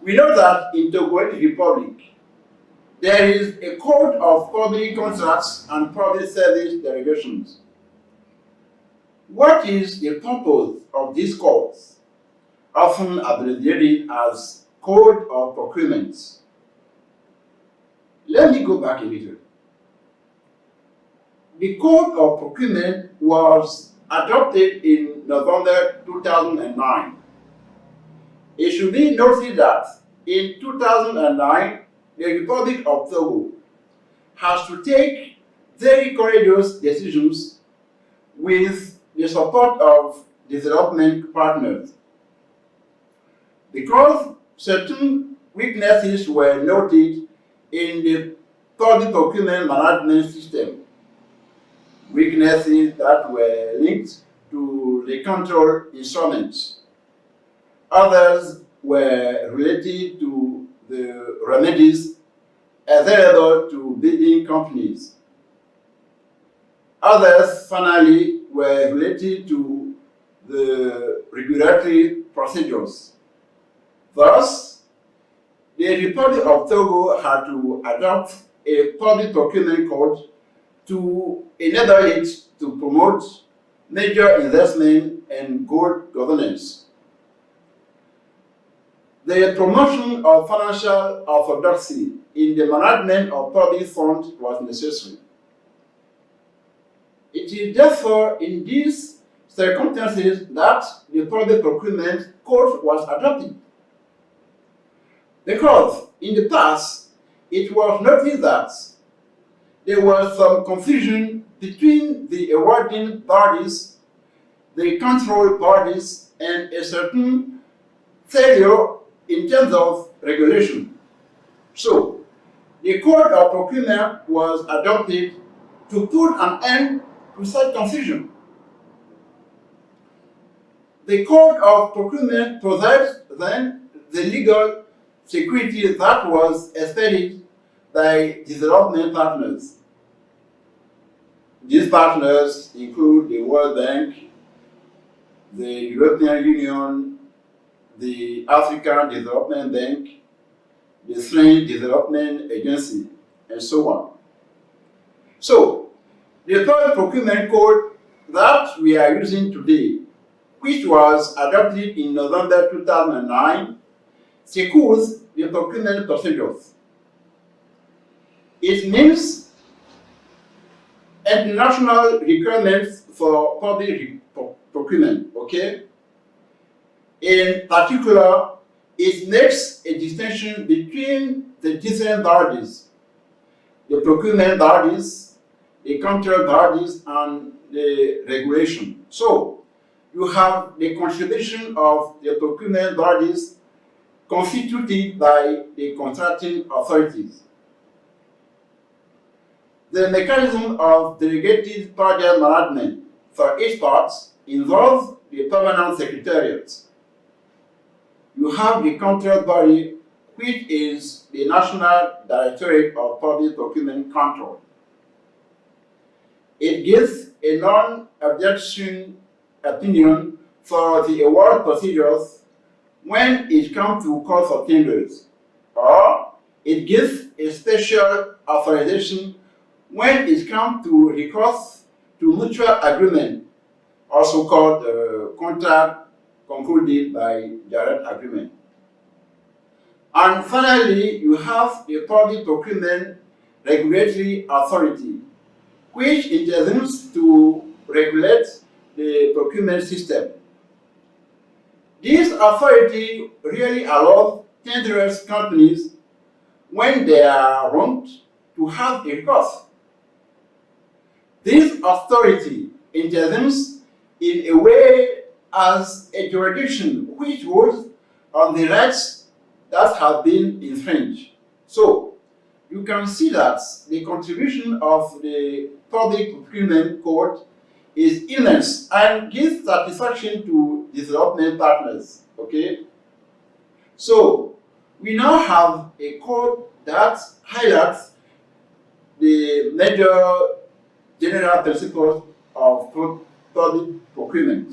We know that in Togo Republic, there is a code of public contracts and public service delegations. What is the purpose of these codes, often abbreviated as Code of Procurement? Let me go back a little. The Code of Procurement was adopted in November 2009. It should be noted that in 2009, the Republic of Togo has to take very courageous decisions with the support of development partners. Because certain weaknesses were noted in the public procurement management system, weaknesses that were linked to the control instruments. Others were related to the remedies available to bidding companies. Others, finally, were related to the regulatory procedures. Thus, the Republic of Togo had to adopt a public procurement code to enable it to promote major investment and good governance. The promotion of financial orthodoxy in the management of public funds was necessary. It is therefore in these circumstances that the public procurement code was adopted. Because in the past, it was noticed that there was some confusion between the awarding bodies, the control bodies, and a certain failure in terms of regulation. So, the Code of Procurement was adopted to put an end to such confusion. The Code of Procurement provides then the legal security that was expected by development partners. These partners include the World Bank, the European Union, the African Development Bank, the French Development Agency, and so on. So, the Public Procurement Code that we are using today, which was adopted in November 2009, secures the procurement procedures. It means international requirements for public procurement, okay? In particular, it makes a distinction between the different bodies, the procurement bodies, the control bodies, and the regulation. So, you have the contribution of the procurement bodies constituted by the contracting authorities. The mechanism of delegated project management for each part involves the permanent secretariat. You have the control body, which is the National Directorate of Public Procurement Control. It gives a non-objection opinion for the award procedures when it comes to call for tenders, or it gives a special authorization when it comes to recourse to mutual agreement, also called contract concluded by direct agreement. And finally, you have the Public Procurement Regulatory Authority, which intervenes to regulate the procurement system. This authority really allows tenderers companies, when they are wronged, to have a recourse. This authority intervenes in a way as a jurisdiction which rules on the rights that have been infringed. So, you can see that the contribution of the Public Procurement Code is immense and gives satisfaction to development partners. Okay? So, we now have a code that highlights the major general principles of public procurement.